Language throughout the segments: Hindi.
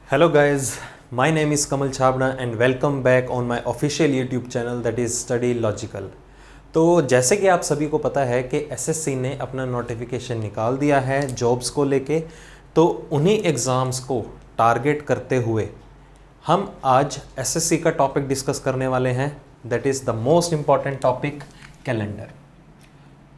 Hello guys, my name is Kamal Chabna and welcome back on my official YouTube channel that is Study Logical। तो जैसे कि आप सभी को पता है कि एसएससी ने अपना नोटिफिकेशन निकाल दिया है जॉब्स को लेके, तो उन्हीं एग्ज़ाम्स को टारगेट करते हुए हम आज एसएससी का टॉपिक डिस्कस करने वाले हैं, that is the most important topic calendar.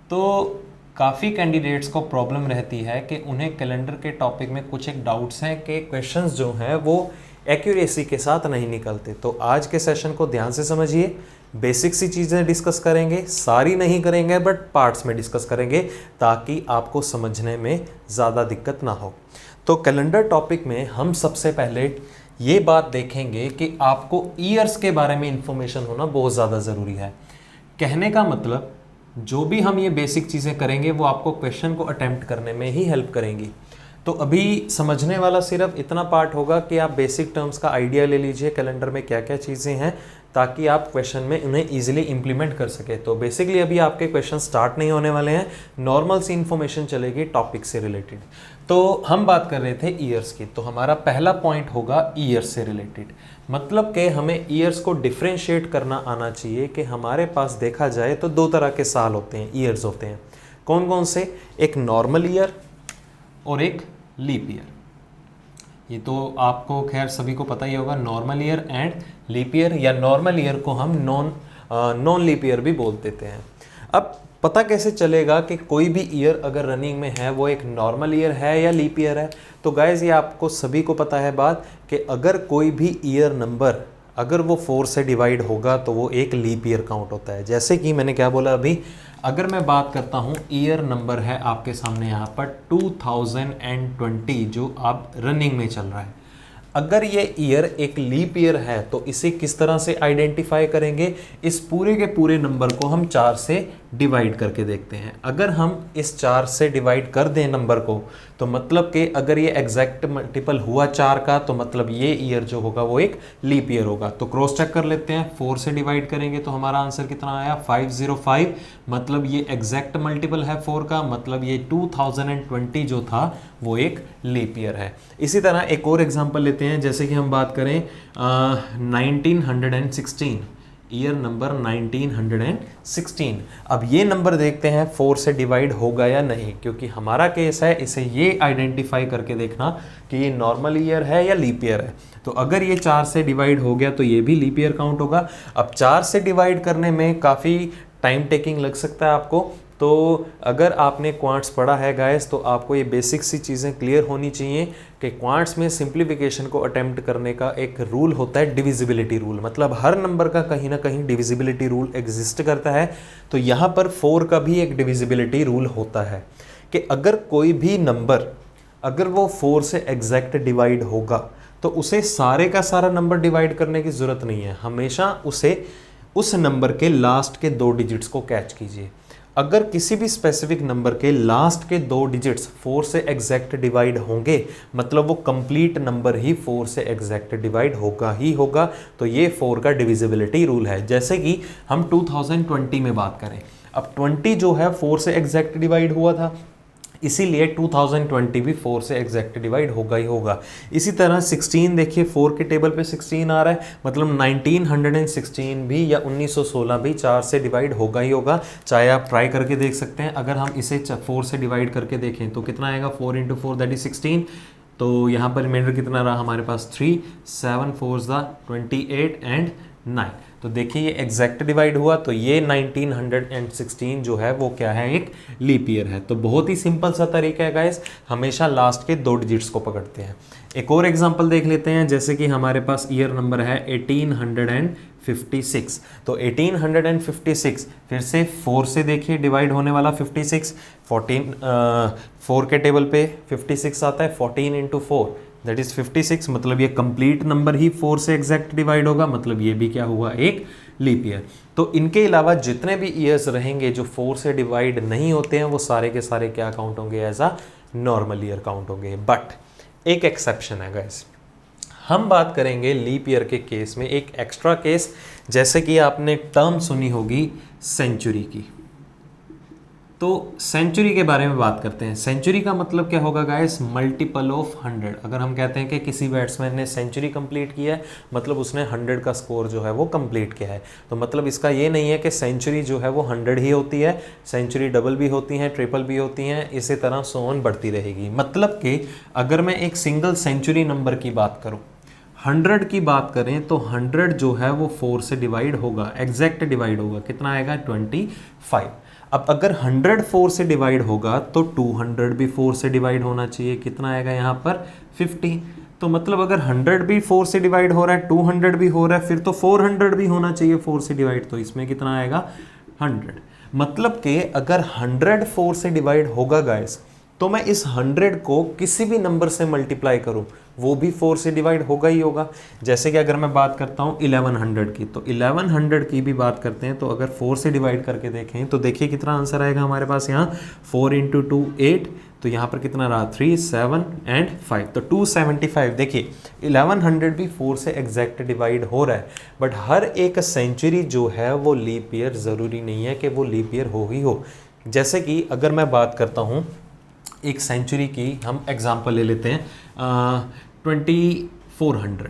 तो काफ़ी कैंडिडेट्स को प्रॉब्लम रहती है कि उन्हें कैलेंडर के टॉपिक में कुछ एक डाउट्स हैं कि क्वेश्चंस जो हैं वो एक्यूरेसी के साथ नहीं निकलते। तो आज के सेशन को ध्यान से समझिए, बेसिक सी चीज़ें डिस्कस करेंगे, सारी नहीं करेंगे बट पार्ट्स में डिस्कस करेंगे ताकि आपको समझने में ज़्यादा दिक्कत ना हो। तो कैलेंडर टॉपिक में हम सबसे पहले ये बात देखेंगे कि आपको ईयर्स के बारे में इंफॉर्मेशन होना बहुत ज़्यादा ज़रूरी है। कहने का मतलब जो भी हम ये बेसिक चीज़ें करेंगे वो आपको क्वेश्चन को अटेम्प्ट करने में ही हेल्प करेंगी। तो अभी समझने वाला सिर्फ इतना पार्ट होगा कि आप बेसिक टर्म्स का आइडिया ले लीजिए कैलेंडर में क्या क्या चीज़ें हैं, ताकि आप क्वेश्चन में उन्हें ईजिली इंप्लीमेंट कर सके। तो बेसिकली अभी आपके क्वेश्चन स्टार्ट नहीं होने वाले हैं, नॉर्मल सी इन्फॉर्मेशन चलेगी टॉपिक से रिलेटेड। तो हम बात कर रहे थे ईयर्स की, तो हमारा पहला पॉइंट होगा ईयर्स से रिलेटेड। मतलब कि हमें ईयर्स को डिफ्रेंशिएट करना आना चाहिए कि हमारे पास देखा जाए तो दो तरह के साल होते हैं, ईयर्स होते हैं। कौन कौन से? एक नॉर्मल ईयर और एक लीप ईयर। ये तो आपको खैर सभी को पता ही होगा, normal year and leap year, या नॉर्मल ईयर को हम नॉन लीप ईयर भी बोल देते हैं। अब पता कैसे चलेगा कि कोई भी ईयर अगर रनिंग में है वो एक नॉर्मल ईयर है या लीप ईयर है? तो गाइज ये आपको सभी को पता है बात कि अगर कोई भी ईयर नंबर अगर वो 4 से डिवाइड होगा तो वो एक लीप ईयर काउंट होता है। जैसे कि मैंने क्या बोला अभी, अगर मैं बात करता हूँ ईयर नंबर है आपके सामने यहाँ पर 2020 जो आप रनिंग में चल रहा है, अगर ये ईयर एक लीप ईयर है तो इसे किस तरह से आइडेंटिफाई करेंगे? इस पूरे के पूरे नंबर को हम 4 से डिवाइड करके देखते हैं। अगर हम इस 4 से डिवाइड कर दें नंबर को, तो मतलब कि अगर ये एग्जैक्ट मल्टीपल हुआ 4 का, तो मतलब ये ईयर जो होगा वो एक लीप ईयर होगा। तो क्रॉस चेक कर लेते हैं, 4 से डिवाइड करेंगे तो हमारा आंसर कितना आया? 505। मतलब ये एग्जैक्ट मल्टीपल है 4 का, मतलब ये 2020 जो था वो एक लीप ईयर है। इसी तरह एक और एग्जांपल लेते हैं, जैसे कि हम बात करें 1916, ईयर नंबर 1916। अब ये नंबर देखते हैं 4 से डिवाइड होगा या नहीं, क्योंकि हमारा केस है इसे ये आइडेंटिफाई करके देखना कि ये नॉर्मल ईयर है या लीप ईयर है। तो अगर ये 4 से डिवाइड हो गया तो ये भी लीप ईयर काउंट होगा। अब 4 से डिवाइड करने में काफ़ी टाइम टेकिंग लग सकता है आपको, तो अगर आपने क्वांट्स पढ़ा है गाइस तो आपको ये बेसिक सी चीज़ें क्लियर होनी चाहिए कि क्वांट्स में सिंप्लीफिकेशन को अटेम्प्ट करने का एक रूल होता है डिविजिबिलिटी रूल। मतलब हर नंबर का कहीं ना कहीं डिविजिबिलिटी रूल एग्जिस्ट करता है। तो यहाँ पर 4 का भी एक डिविजिबिलिटी रूल होता है कि अगर कोई भी नंबर अगर वो 4 से एग्जैक्ट डिवाइड होगा तो उसे सारे का सारा नंबर डिवाइड करने की ज़रूरत नहीं है, हमेशा उसे उस नंबर के लास्ट के 2 डिजिट्स को कैच कीजिए। अगर किसी भी स्पेसिफिक नंबर के लास्ट के 2 डिजिट्स 4 से एग्जैक्ट डिवाइड होंगे, मतलब वो कंप्लीट नंबर ही 4 से एग्जैक्ट डिवाइड होगा ही होगा। तो ये 4 का डिविजिबिलिटी रूल है। जैसे कि हम 2020 में बात करें, अब 20 जो है 4 से एग्जैक्ट डिवाइड हुआ था, इसीलिए 2020 भी 4 से एग्जैक्ट डिवाइड होगा ही होगा। इसी तरह 16 देखिए, 4 के टेबल पे 16 आ रहा है, मतलब 1916 भी या 1916 भी 4 से डिवाइड होगा ही होगा। चाहे आप ट्राई करके देख सकते हैं। अगर हम इसे 4 से डिवाइड करके देखें तो कितना आएगा? 4 × 4 दैट इज 16। तो यहाँ पर रिमाइंडर कितना रहा हमारे पास? 3, 7 4 28 एंड 9। तो देखिए ये एग्जैक्ट डिवाइड हुआ, तो ये 1916 जो है वो क्या है? एक लीप ईयर है। तो बहुत ही सिंपल सा तरीका है गाइस, हमेशा लास्ट के 2 डिजिट्स को पकड़ते हैं। एक और एग्जांपल देख लेते हैं, जैसे कि हमारे पास ईयर नंबर है 1856। तो 1856 फिर से 4 से देखिए डिवाइड होने वाला 56, 4 के टेबल पे 56 आता है, 14 × 4 दैट इज 56। मतलब ये कंप्लीट नंबर ही 4 से एग्जैक्ट डिवाइड होगा, मतलब ये भी क्या हुआ? एक लीप ईयर। तो इनके अलावा जितने भी ईयर्स रहेंगे जो 4 से डिवाइड नहीं होते हैं वो सारे के सारे क्या काउंट होंगे? As a normal year count होंगे। बट एक एक्सेप्शन है गाइस, हम बात करेंगे लीप ईयर के केस में एक एक्स्ट्रा केस, जैसे कि आपने टर्म सुनी होगी सेंचुरी की। तो सेंचुरी के बारे में बात करते हैं। सेंचुरी का मतलब क्या होगा गाइस? Multiple of 100। अगर हम कहते हैं कि किसी बैट्समैन ने सेंचुरी कंप्लीट किया है, मतलब उसने 100 का स्कोर जो है वो कंप्लीट किया है। तो मतलब इसका ये नहीं है कि सेंचुरी जो है वो 100 ही होती है, सेंचुरी डबल भी होती हैं, ट्रिपल भी होती हैं, इसी तरह सो ऑन बढ़ती रहेगी। मतलब कि अगर मैं एक सिंगल सेंचुरी नंबर की बात करूँ, 100 की बात करें तो 100 जो है वो 4 से डिवाइड होगा, एग्जैक्ट डिवाइड होगा, कितना आएगा? 25। अब अगर 100 4 से डिवाइड होगा तो 200 भी 4 से डिवाइड होना चाहिए, कितना आएगा यहाँ पर? 50। तो मतलब अगर 100 भी 4 से डिवाइड हो रहा है, 200 भी हो रहा है, फिर तो 400 भी होना चाहिए 4 से डिवाइड, तो इसमें कितना आएगा? 100। मतलब कि अगर 100 4 से डिवाइड होगा गाइस, तो मैं इस 100 को किसी भी नंबर से मल्टीप्लाई करूं वो भी 4 से डिवाइड होगा ही होगा। जैसे कि अगर मैं बात करता हूं 1100 की, तो 1100 की भी बात करते हैं, तो अगर 4 से डिवाइड करके देखें तो देखिए कितना आंसर आएगा हमारे पास यहाँ। 4 × 2 8, तो यहाँ पर कितना रहा? 3 7 एंड 5, तो 275। देखिए 1100 भी 4 से एग्जैक्ट डिवाइड हो रहा है, बट हर एक सेंचुरी जो है वो लीप ईयर ज़रूरी नहीं है कि वो लीप ईयर हो ही हो। जैसे कि अगर मैं बात करता हूँ एक सेंचुरी की, हम एग्जांपल ले लेते हैं 2400।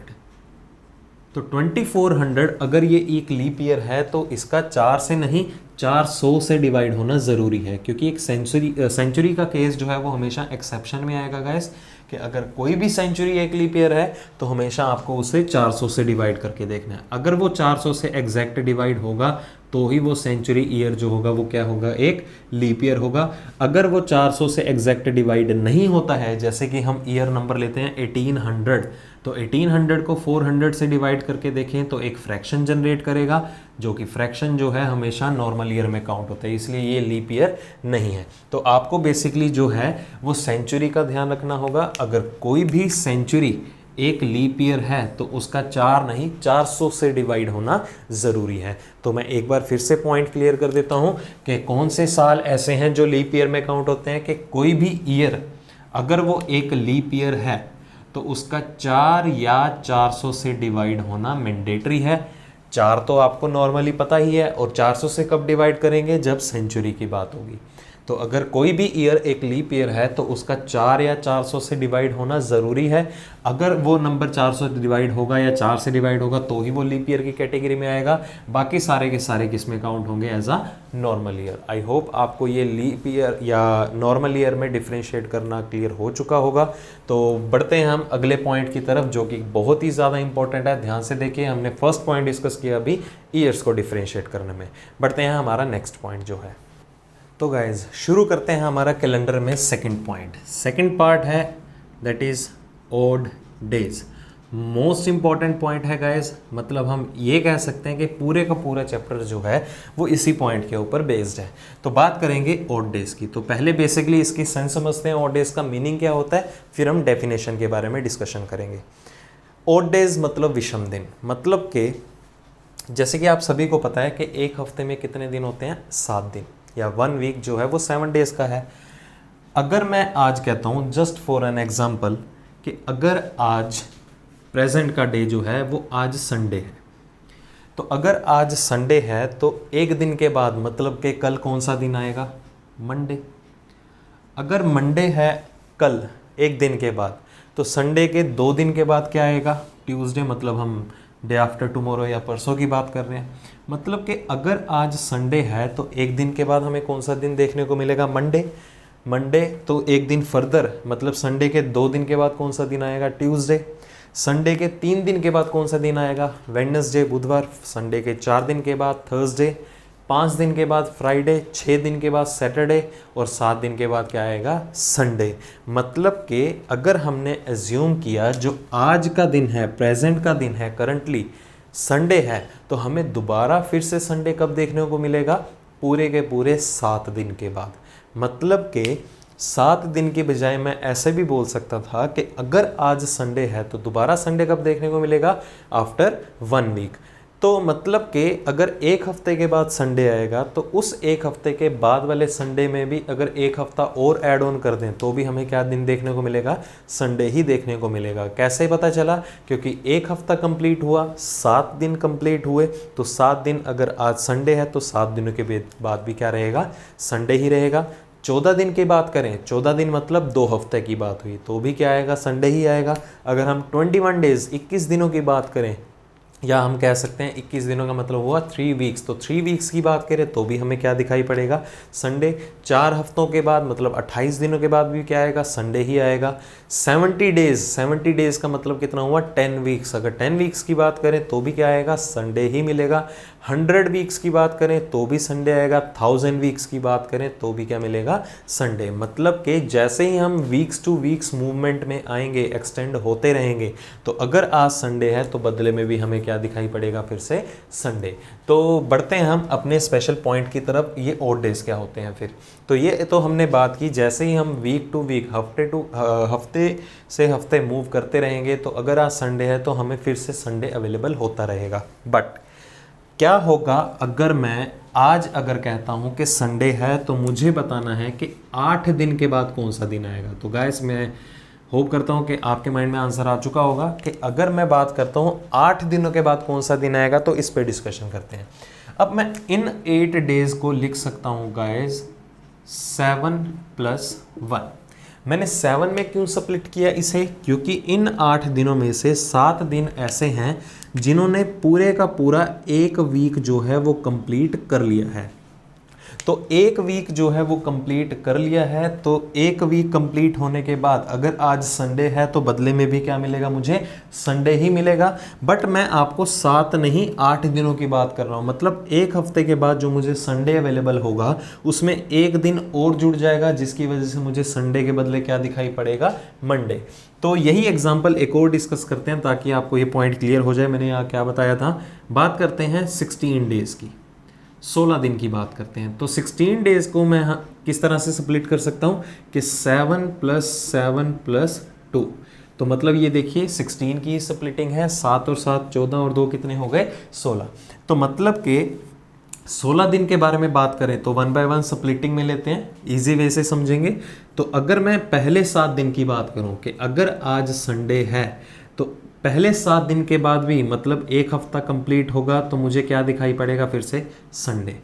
तो 2400 अगर ये एक लीप ईयर है तो इसका 4 से नहीं 400 से डिवाइड होना ज़रूरी है, क्योंकि एक सेंचुरी का केस जो है वो हमेशा एक्सेप्शन में आएगा गाइस, कि अगर कोई भी सेंचुरी एक लीप ईयर है तो हमेशा आपको उसे 400 से डिवाइड करके देखना है। अगर वो 400 से एग्जैक्ट डिवाइड होगा तो ही वो सेंचुरी ईयर जो होगा वो क्या होगा? एक लीप ईयर होगा। अगर वो 400 से एग्जैक्ट डिवाइड नहीं होता है, जैसे कि हम ईयर नंबर लेते हैं 1800, तो 1800 को 400 से डिवाइड करके देखें तो एक फ्रैक्शन जनरेट करेगा, जो कि फ्रैक्शन जो है हमेशा नॉर्मल ईयर में काउंट होता है, इसलिए ये लीप ईयर नहीं है। तो आपको बेसिकली जो है वो सेंचुरी का ध्यान रखना होगा। अगर कोई भी सेंचुरी एक लीप ईयर है तो उसका 4 नहीं 400 से डिवाइड होना ज़रूरी है। तो मैं एक बार फिर से पॉइंट क्लियर कर देता हूँ कि कौन से साल ऐसे हैं जो लीप ईयर में काउंट होते हैं, कि कोई भी ईयर अगर वो एक लीप ईयर है तो उसका 4 या 400 से डिवाइड होना मैंडेटरी है। 4 तो आपको नॉर्मली पता ही है, और 400 से कब डिवाइड करेंगे? जब सेंचुरी की बात होगी। तो अगर कोई भी ईयर एक लीप ईयर है तो उसका 4 या 400 से डिवाइड होना ज़रूरी है। अगर वो नंबर 400 से डिवाइड होगा या 4 से डिवाइड होगा तो ही वो लीप ईयर की कैटेगरी में आएगा, बाकी सारे के सारे किस में काउंट होंगे? As a normal year. I hope आपको ये लीप ईयर या नॉर्मल ईयर में डिफ्रेंशिएट करना क्लियर हो चुका होगा। तो बढ़ते हैं हम अगले पॉइंट की तरफ, जो कि बहुत ही ज़्यादा इंपॉर्टेंट है। ध्यान से देखिए, हमने फर्स्ट पॉइंट डिस्कस किया अभी ईयर्स को डिफ्रेंशिएट करने में। बढ़ते हैं हमारा नेक्स्ट पॉइंट जो है। तो गाइज शुरू करते हैं हमारा कैलेंडर में सेकंड पॉइंट। सेकंड पार्ट है that is odd days. Most important point है गाइज, मतलब हम ये कह सकते हैं कि पूरे का पूरा चैप्टर जो है वो इसी पॉइंट के ऊपर बेस्ड है। तो बात करेंगे ऑड डेज की। तो पहले बेसिकली इसकी सेंस समझते हैं, ऑड डेज का मीनिंग क्या होता है, फिर हम डेफिनेशन के बारे में डिस्कशन करेंगे। ऑड डेज मतलब विषम दिन, मतलब कि जैसे कि आप सभी को पता है कि एक हफ्ते में कितने दिन होते हैं? 7 दिन, या 1 वीक जो है वो 7 डेज का है। अगर मैं आज कहता हूँ जस्ट फॉर एन एग्जांपल कि अगर आज प्रेजेंट का डे जो है वो आज संडे है, तो अगर आज संडे है तो एक दिन के बाद मतलब कि कल कौन सा दिन आएगा? मंडे। अगर मंडे है कल एक दिन के बाद, तो संडे के 2 दिन के बाद क्या आएगा? ट्यूसडे। मतलब हम डे आफ्टर टुमारो या परसों की बात कर रहे हैं। मतलब कि अगर आज संडे है तो एक दिन के बाद हमें कौन सा दिन देखने को मिलेगा? मंडे। तो एक दिन फर्दर मतलब संडे के 2 दिन के बाद कौन सा दिन आएगा? ट्यूसडे। संडे के 3 दिन के बाद कौन सा दिन आएगा? वेडनेसडे, बुधवार। संडे के 4 दिन के बाद थर्सडे, 5 दिन के बाद फ्राइडे, 6 दिन के बाद सैटरडे, और 7 दिन के बाद क्या आएगा? संडे। मतलब कि अगर हमने एज्यूम किया जो आज का दिन है, प्रेजेंट का दिन है, करंटली संडे है, तो हमें दोबारा फिर से संडे कब देखने को मिलेगा? पूरे के पूरे 7 दिन के बाद। मतलब कि 7 दिन की बजाय मैं ऐसे भी बोल सकता था कि अगर आज संडे है तो दोबारा संडे कब देखने को मिलेगा? After 1 week. तो मतलब कि अगर एक हफ्ते के बाद संडे आएगा तो उस एक हफ्ते के बाद वाले संडे में भी अगर एक हफ्ता और ऐड ऑन कर दें तो भी हमें क्या दिन देखने को मिलेगा, संडे ही देखने को मिलेगा। कैसे पता चला? क्योंकि एक हफ्ता कंप्लीट हुआ, 7 दिन कंप्लीट हुए, तो 7 दिन अगर आज संडे है तो 7 दिनों के बाद भी क्या रहेगा, संडे ही रहेगा। 14 दिन की बात करें, 14 दिन मतलब 2 हफ्ते की बात हुई, तो भी क्या आएगा, संडे ही आएगा। अगर हम 21 डेज 21 दिनों की बात करें, या हम कह सकते हैं 21 दिनों का मतलब हुआ 3 वीक्स, तो 3 वीक्स की बात करें तो भी हमें क्या दिखाई पड़ेगा, संडे। 4 हफ्तों के बाद मतलब 28 दिनों के बाद भी क्या आएगा, संडे ही आएगा। 70 डेज का मतलब कितना हुआ, 10 वीक्स। अगर 10 वीक्स की बात करें तो भी क्या आएगा, संडे ही मिलेगा। 100 वीक्स की बात करें तो भी संडे आएगा। 1000 वीक्स की बात करें तो भी क्या मिलेगा, संडे। मतलब कि जैसे ही हम वीक्स टू वीक्स मूवमेंट में आएंगे, एक्सटेंड होते रहेंगे, तो अगर आज संडे है तो बदले में भी हमें क्या दिखाई पड़ेगा, फिर से संडे। तो बढ़ते हैं हम अपने स्पेशल पॉइंट की तरफ, ये ऑड डेज क्या होते हैं फिर। तो ये तो हमने बात की, जैसे ही हम वीक टू वीक, हफ्ते से हफ्ते मूव करते रहेंगे, तो अगर आज संडे है तो हमें फिर से संडे अवेलेबल होता रहेगा। बट क्या होगा अगर मैं आज अगर कहता हूं कि संडे है, तो मुझे बताना है कि 8 दिन के बाद कौन सा दिन आएगा। तो गाइस मैं होप करता हूं कि आपके माइंड में आंसर आ चुका होगा कि अगर मैं बात करता हूं 8 दिनों के बाद कौन सा दिन आएगा, तो इस पे डिस्कशन करते हैं। अब मैं इन 8 डेज को लिख सकता हूं गाइस 7 + 1। मैंने 7 में क्यों स्प्लिट किया इसे, क्योंकि इन 8 दिनों में से 7 दिन ऐसे हैं जिन्होंने पूरे का पूरा एक वीक जो है वो कंप्लीट कर लिया है। तो एक वीक जो है वो कंप्लीट कर लिया है, तो एक वीक कंप्लीट होने के बाद अगर आज संडे है तो बदले में भी क्या मिलेगा, मुझे संडे ही मिलेगा। बट मैं आपको 7 नहीं 8 दिनों की बात कर रहा हूँ। मतलब एक हफ्ते के बाद जो मुझे संडे अवेलेबल होगा उसमें एक दिन और जुड़ जाएगा, जिसकी वजह से मुझे संडे के बदले क्या दिखाई पड़ेगा, मंडे। तो यही एग्जाम्पल एक और डिस्कस करते हैं ताकि आपको ये पॉइंट क्लियर हो जाए। मैंने यहाँ क्या बताया था, बात करते हैं 16 डेज की, 16 दिन की बात करते हैं। तो 16 डेज को मैं किस तरह से स्प्लिट कर सकता हूँ कि 7 + 7 + 2। तो मतलब ये देखिए 16 की स्प्लिटिंग है, 7 और 7 14 और 2 कितने हो गए, 16। तो मतलब कि 16 दिन के बारे में बात करें तो 1 बाय 1 स्प्लिटिंग में लेते हैं, इजी वे से समझेंगे। तो अगर मैं पहले 7 दिन की बात करूं कि अगर आज संडे है तो पहले 7 दिन के बाद भी मतलब एक हफ्ता कंप्लीट होगा, तो मुझे क्या दिखाई पड़ेगा, फिर से संडे।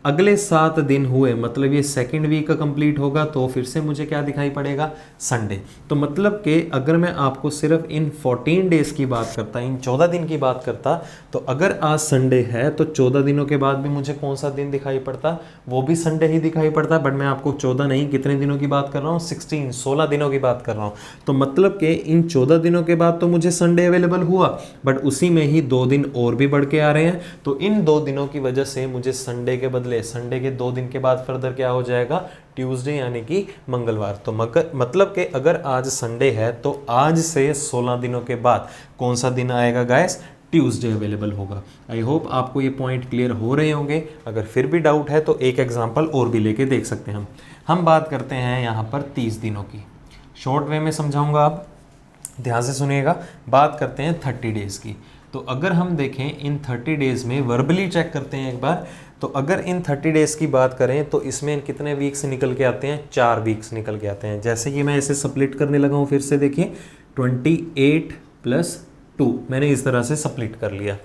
अगले 7 दिन हुए मतलब ये सेकंड वीक का कंप्लीट होगा, तो फिर से मुझे क्या दिखाई पड़ेगा, संडे। तो मतलब कि अगर मैं आपको सिर्फ इन 14 डेज की बात करता, इन 14 दिन की बात करता, तो अगर आज संडे है तो 14 दिनों के बाद भी मुझे कौन सा दिन दिखाई पड़ता, वो भी संडे ही दिखाई पड़ता। बट मैं आपको 14 नहीं, कितने दिनों की बात कर रहा हूँ, 16 दिनों की बात कर रहा हूँ। तो मतलब कि इन 14 दिनों के बाद तो मुझे संडे अवेलेबल हुआ, बट उसी में ही 2 दिन और भी बढ़ के आ रहे हैं। तो इन 2 दिनों की वजह से मुझे संडे के बदले संडे के 2 दिन के बाद फर्दर क्या हो जाएगा, ट्यूसडे यानी कि मंगलवार। तो मतलब कि अगर आज संडे है तो आज से 16 दिनों के बाद कौन सा दिन आएगा गाइस, ट्यूसडे अवेलेबल होगा। आई होप आपको ये पॉइंट क्लियर हो रहे होंगे। अगर फिर भी डाउट है तो एक एग्जांपल और भी लेके देख सकते हैं हम बात करते हैं यहाँ पर 30 दिनों की, शॉर्ट वे में समझाऊंगा, आप ध्यान से सुनिएगा। बात करते हैं 30 डेज की। तो अगर हम देखें इन 30 डेज में वर्बली चेक करते हैं एक बार, तो अगर इन 30 डेज की बात करें तो इसमें कितने वीक्स निकल के आते हैं, 4 वीक्स निकल के आते हैं। जैसे कि मैं इसे स्प्लिट करने लगा हूँ, फिर से देखिए 28 + 2 मैंने इस तरह से स्प्लिट कर लिया।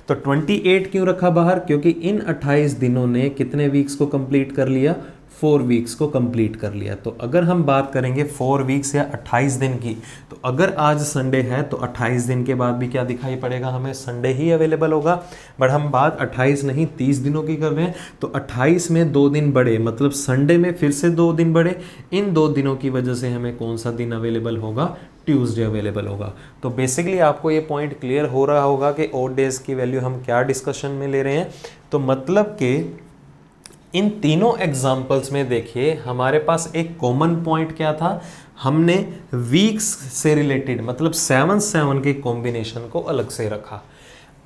तो 28 क्यों रखा बाहर, क्योंकि इन 28 दिनों ने कितने वीक्स को कंप्लीट कर लिया, 4 वीक्स को कंप्लीट कर लिया। तो अगर हम बात करेंगे 4 वीक्स या 28 दिन की, तो अगर आज संडे है तो 28 दिन के बाद भी क्या दिखाई पड़ेगा, हमें संडे ही अवेलेबल होगा। बट हम बात 28 नहीं 30 दिनों की कर रहे हैं, तो 28 में 2 दिन बढ़े, मतलब संडे में फिर से 2 दिन बढ़े। इन 2 दिनों की वजह से हमें कौन सा दिन अवेलेबल होगा, ट्यूसडे अवेलेबल होगा। तो बेसिकली आपको ये पॉइंट क्लियर हो रहा होगा कि ऑड डेज की वैल्यू हम क्या डिस्कशन में ले रहे हैं। तो मतलब कि इन तीनों एग्जाम्पल्स में देखिए हमारे पास एक कॉमन पॉइंट क्या था, हमने वीक्स से रिलेटेड मतलब 7 के कॉम्बिनेशन को अलग से रखा।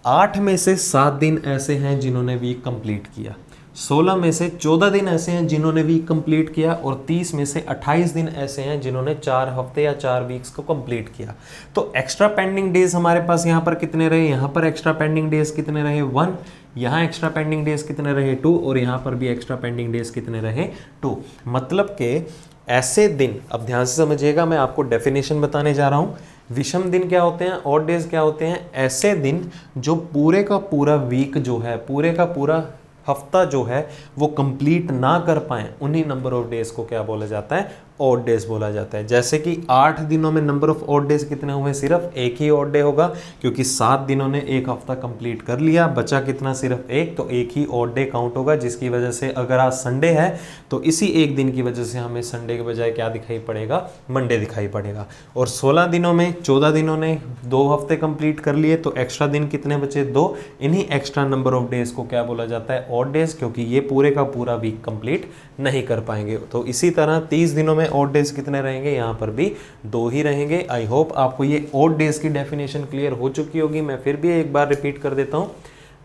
8 में से 7 दिन ऐसे हैं जिन्होंने वीक कंप्लीट किया, 16 में से 14 दिन ऐसे हैं जिन्होंने वीक कंप्लीट किया और 30 में से 28 दिन ऐसे हैं जिन्होंने 4 हफ्ते या 4 वीक्स को कंप्लीट किया। तो एक्स्ट्रा पेंडिंग डेज हमारे पास यहाँ पर कितने रहे, यहाँ पर एक्स्ट्रा पेंडिंग डेज कितने रहे 1, यहाँ एक्स्ट्रा पेंडिंग डेज कितने रहे 2 और यहाँ पर भी एक्स्ट्रा पेंडिंग डेज कितने रहे 2। मतलब कि ऐसे दिन, अब ध्यान से समझिएगा, मैं आपको डेफिनेशन बताने जा रहा हूँ। विषम दिन क्या होते हैं, ऑड डेज क्या होते हैं, ऐसे दिन जो पूरे का पूरा वीक जो है, पूरे का पूरा हफ्ता जो है वो कंप्लीट ना कर पाए, उन्हीं नंबर ऑफ डेज को क्या बोला जाता है, ऑड डेज बोला जाता है। जैसे कि 8 दिनों में नंबर ऑफ ऑड डेज कितने हुए, सिर्फ एक ही ऑड डे होगा, क्योंकि 7 दिनों ने एक हफ्ता कंप्लीट कर लिया, बचा कितना, सिर्फ एक, तो एक ही ऑड डे काउंट होगा। जिसकी वजह से अगर आज संडे है तो इसी एक दिन की वजह से हमें संडे के बजाय क्या दिखाई पड़ेगा, मंडे दिखाई पड़ेगा। और 16 दिनों में 14 दिनों ने 2 हफ्ते कंप्लीट कर लिए, तो एक्स्ट्रा दिन कितने बचे, 2। इन्हीं एक्स्ट्रा नंबर ऑफ डेज को क्या बोला जाता है, ऑड डेज, क्योंकि ये पूरे का पूरा वीक कंप्लीट नहीं कर पाएंगे। तो इसी तरह 30 दिनों में ऑड डेज कितने रहेंगे, यहाँ पर भी 2 ही रहेंगे। आई होप आपको ये ऑड डेज की डेफिनेशन क्लियर हो चुकी होगी। मैं फिर भी एक बार रिपीट कर देता हूँ।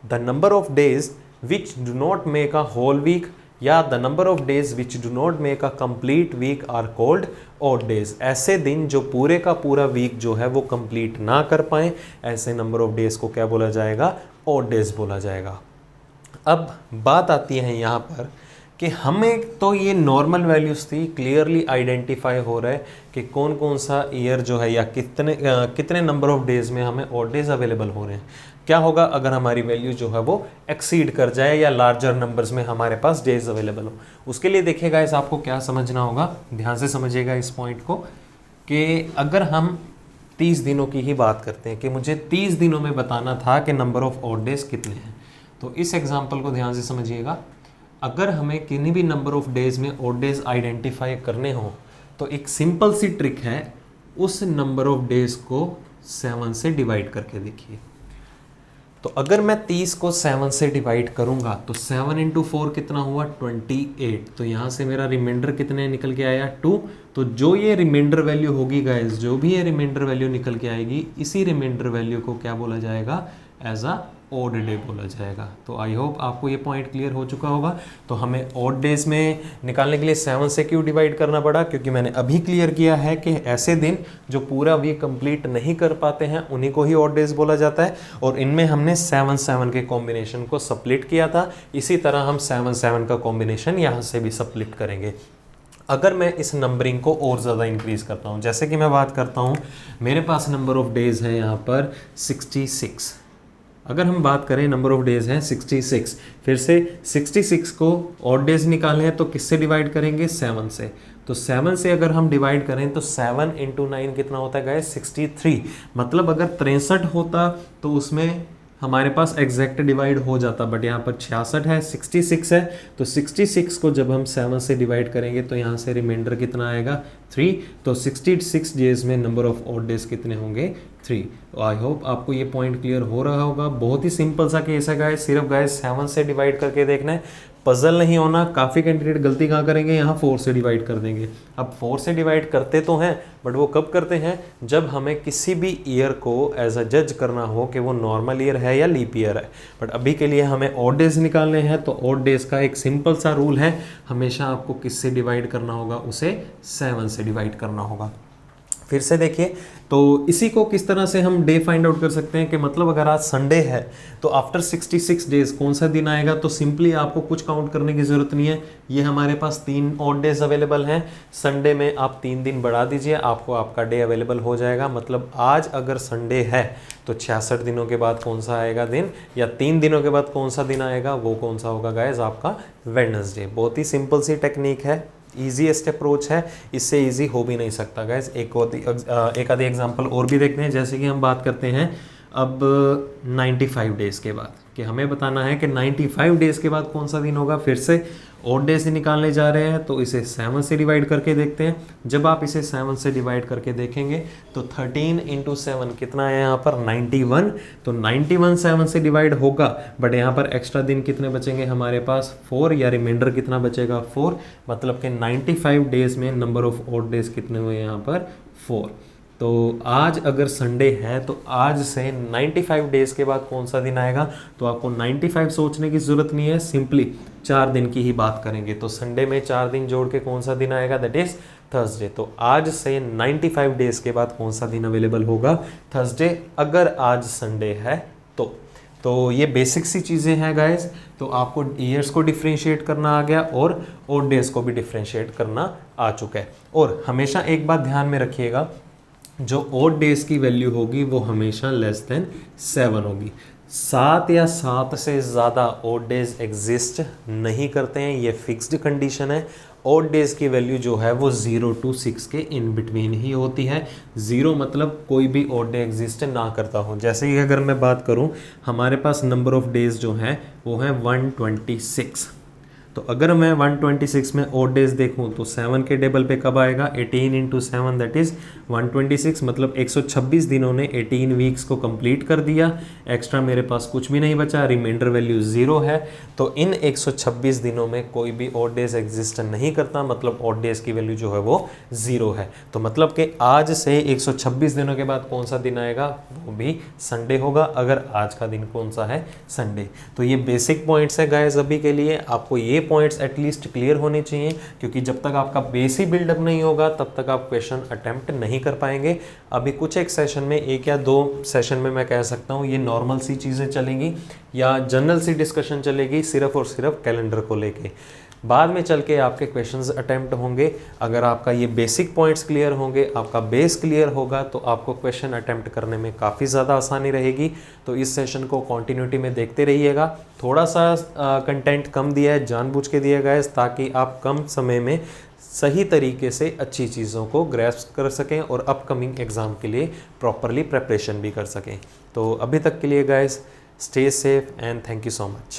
The number of days which do not make a whole week या the number of days which do not make a complete week are called odd days. ऐसे दिन जो पूरे का पूरा वीक जो है वो कंप्लीट ना कर पाए, ऐसे नंबर ऑफ डेज को क्या बोला जाएगा, ऑड डेज बोला जाएगा। अब बात आती है यहाँ पर कि हमें तो ये नॉर्मल वैल्यूज़ थी, क्लियरली आइडेंटिफाई हो रहा है कि कौन कौन सा ईयर जो है या कितने नंबर ऑफ डेज में हमें ऑड डेज अवेलेबल हो रहे हैं। क्या होगा अगर हमारी वैल्यू जो है वो एक्सीड कर जाए या लार्जर नंबर्स में हमारे पास डेज अवेलेबल हो। उसके लिए देखिएगा इस आपको क्या समझना होगा, ध्यान से समझिएगा इस पॉइंट को, कि अगर हम 30 दिनों की ही बात करते हैं कि मुझे 30 दिनों में बताना था कि नंबर ऑफ ऑड डेज कितने हैं, तो इस एग्जाम्पल को ध्यान से समझिएगा। अगर हमें किन्हीं भी नंबर ऑफ डेज में ऑड डेज आइडेंटिफाई करने हो तो एक सिंपल सी ट्रिक है, उस नंबर ऑफ डेज को 7 से डिवाइड करके देखिए। तो अगर मैं 30 को 7 से डिवाइड करूंगा तो 7 इंटू 4 कितना हुआ, 28। तो यहाँ से मेरा रिमाइंडर कितने निकल के आया, 2। तो जो ये रिमाइंडर वैल्यू होगी गाइस, जो भी ये रिमाइंडर वैल्यू निकल के आएगी, इसी रिमाइंडर वैल्यू को क्या बोला जाएगा, एज अ ऑड डे बोला जाएगा। तो आई होप आपको ये पॉइंट क्लियर हो चुका होगा। तो हमें ऑड डेज में निकालने के लिए 7 से क्यों डिवाइड करना पड़ा, क्योंकि मैंने अभी क्लियर किया है कि ऐसे दिन जो पूरा वीक कंप्लीट नहीं कर पाते हैं उन्हीं को ही ऑड डेज बोला जाता है। और इनमें हमने 7 के कॉम्बिनेशन को स्प्लिट किया था, इसी तरह हम 7 का कॉम्बिनेशन यहाँ से भी स्प्लिट करेंगे। अगर मैं इस नंबरिंग को और ज़्यादा इंक्रीज करता हूँ, जैसे कि मैं बात करता हूँ, मेरे पास नंबर ऑफ डेज है यहाँ पर 66। अगर हम बात करें नंबर ऑफ डेज हैं 66, फिर से 66 को ऑड डेज निकाले हैं तो किससे डिवाइड करेंगे, 7 से। तो 7 से अगर हम डिवाइड करें तो 7 इंटू 9 कितना होता है गाइस, 63। मतलब अगर 63 होता तो उसमें हमारे पास एग्जैक्ट डिवाइड हो जाता, बट यहाँ पर 66 है, 66 है। तो 66 को जब हम 7 से डिवाइड करेंगे तो यहाँ से रिमाइंडर कितना आएगा, 3। तो 66 डेज में नंबर ऑफ ऑड डेज कितने होंगे, 3। तो आई होप आपको ये पॉइंट क्लियर हो रहा होगा। बहुत ही सिंपल सा केस है गाइस, सिर्फ गाइस 7 से डिवाइड करके देखना है, पजल नहीं होना। काफ़ी कैंडिडेट गलती कहाँ करेंगे, यहाँ 4 से डिवाइड कर देंगे। अब 4 से डिवाइड करते तो हैं, बट वो कब करते हैं, जब हमें किसी भी ईयर को एज अ जज करना हो कि वो नॉर्मल ईयर है या लीप ईयर है। बट अभी के लिए हमें ऑड डेज निकालने हैं, तो ऑड डेज का एक सिंपल सा रूल है, हमेशा आपको किससे डिवाइड करना होगा, उसे 7 से डिवाइड करना होगा। फिर से देखिए, तो इसी को किस तरह से हम डे फाइंड आउट कर सकते हैं कि मतलब अगर आज संडे है तो आफ्टर 66 डेज कौन सा दिन आएगा। तो सिंपली आपको कुछ काउंट करने की ज़रूरत नहीं है, ये हमारे पास 3 ऑड डेज अवेलेबल हैं। संडे में आप 3 दिन बढ़ा दीजिए, आपको आपका डे अवेलेबल हो जाएगा। मतलब आज अगर संडे है तो 66 दिनों के बाद कौन सा आएगा दिन, या 3 दिनों के बाद कौन सा दिन आएगा, वो कौन सा होगा गाइज, आपका वेडनेसडे। बहुत ही सिंपल सी टेक्निक है, ईजीएस्ट अप्रोच है, इससे इजी हो भी नहीं सकता गाइज। एक आधी एग्जांपल और भी देखते हैं, जैसे कि हम बात करते हैं अब 95 डेज़ के बाद, कि हमें बताना है कि 95 डेज़ के बाद कौन सा दिन होगा। फिर से ऑड डेज निकालने जा रहे हैं, तो इसे 7 से डिवाइड करके देखते हैं। जब आप इसे 7 से डिवाइड करके देखेंगे तो 13 इंटू 7 कितना है यहाँ पर, 91। तो 91 7 से डिवाइड होगा, बट यहाँ पर एक्स्ट्रा दिन कितने बचेंगे हमारे पास, 4, या रिमाइंडर कितना बचेगा, 4। मतलब कि 95 डेज में नंबर ऑफ ऑड डेज कितने हुए यहाँ पर, 4। तो आज अगर संडे है तो आज से 95 डेज के बाद कौन सा दिन आएगा, तो आपको 95 सोचने की ज़रूरत नहीं है, सिंपली 4 दिन की ही बात करेंगे। तो संडे में 4 दिन जोड़ के कौन सा दिन आएगा, दैट इज़ थर्सडे। तो आज से 95 डेज के बाद कौन सा दिन अवेलेबल होगा, थर्सडे, अगर आज संडे है तो ये बेसिक सी चीज़ें हैं गाइस। तो आपको ईयर्स को डिफ्रेंशिएट करना आ गया और ओड डेज को भी डिफ्रेंशिएट करना आ चुका है। और हमेशा एक बात ध्यान में रखिएगा, जो ओड डेज की वैल्यू होगी वो हमेशा लेस देन 7 होगी। 7 या 7 से ज़्यादा ओड डेज एग्जिस्ट नहीं करते हैं, ये फिक्स्ड कंडीशन है। ओड डेज की वैल्यू जो है वो 0 to 6 के इन बिटवीन ही होती है। 0 मतलब कोई भी ओड डे एग्जिस्ट ना करता हो। जैसे कि अगर मैं बात करूं, हमारे पास नंबर ऑफ डेज जो है वो है 126। तो अगर मैं 126 में ओड डेज देखूं तो 7 के टेबल पे कब आएगा, 18 इंटू 7 दैट इज़ 126, मतलब 126 दिनों ने 18 वीक्स को कंप्लीट कर दिया। एक्स्ट्रा मेरे पास कुछ भी नहीं बचा, रिमाइंडर वैल्यू 0 है। तो इन 126 दिनों में कोई भी ओड डेज एग्जिस्ट नहीं करता, मतलब ओड डेज की वैल्यू जो है वो 0 है। तो मतलब कि आज से 126 दिनों के बाद कौन सा दिन आएगा, वो भी संडे होगा, अगर आज का दिन कौन सा है, संडे। तो ये बेसिक पॉइंट्स है गाइस अभी के लिए। आपको ये पॉइंट्स एटलीस्ट क्लियर होने चाहिए, क्योंकि जब तक आपका बेस ही बिल्डअप नहीं होगा तब तक आप क्वेश्चन अटेम्प्ट नहीं कर पाएंगे। अभी कुछ एक सेशन में, 1 या 2 सेशन में मैं कह सकता हूँ ये नॉर्मल सी चीज़ें चलेंगी या जनरल सी डिस्कशन चलेगी, सिर्फ और सिर्फ कैलेंडर को लेके। बाद में चल के आपके क्वेश्चंस अटेम्प्ट होंगे। अगर आपका ये बेसिक पॉइंट्स क्लियर होंगे, आपका बेस क्लियर होगा, तो आपको क्वेश्चन अटेम्प्ट करने में काफ़ी ज़्यादा आसानी रहेगी। तो इस सेशन को कंटिन्यूटी में देखते रहिएगा। थोड़ा सा कंटेंट कम दिया है, जानबूझ के दिया गया है, ताकि आप कम समय में सही तरीके से अच्छी चीज़ों को ग्रैस्प कर सकें और अपकमिंग एग्ज़ाम के लिए प्रॉपरली प्रिपरेशन भी कर सकें। तो अभी तक के लिए guys, stay safe and thank you so much.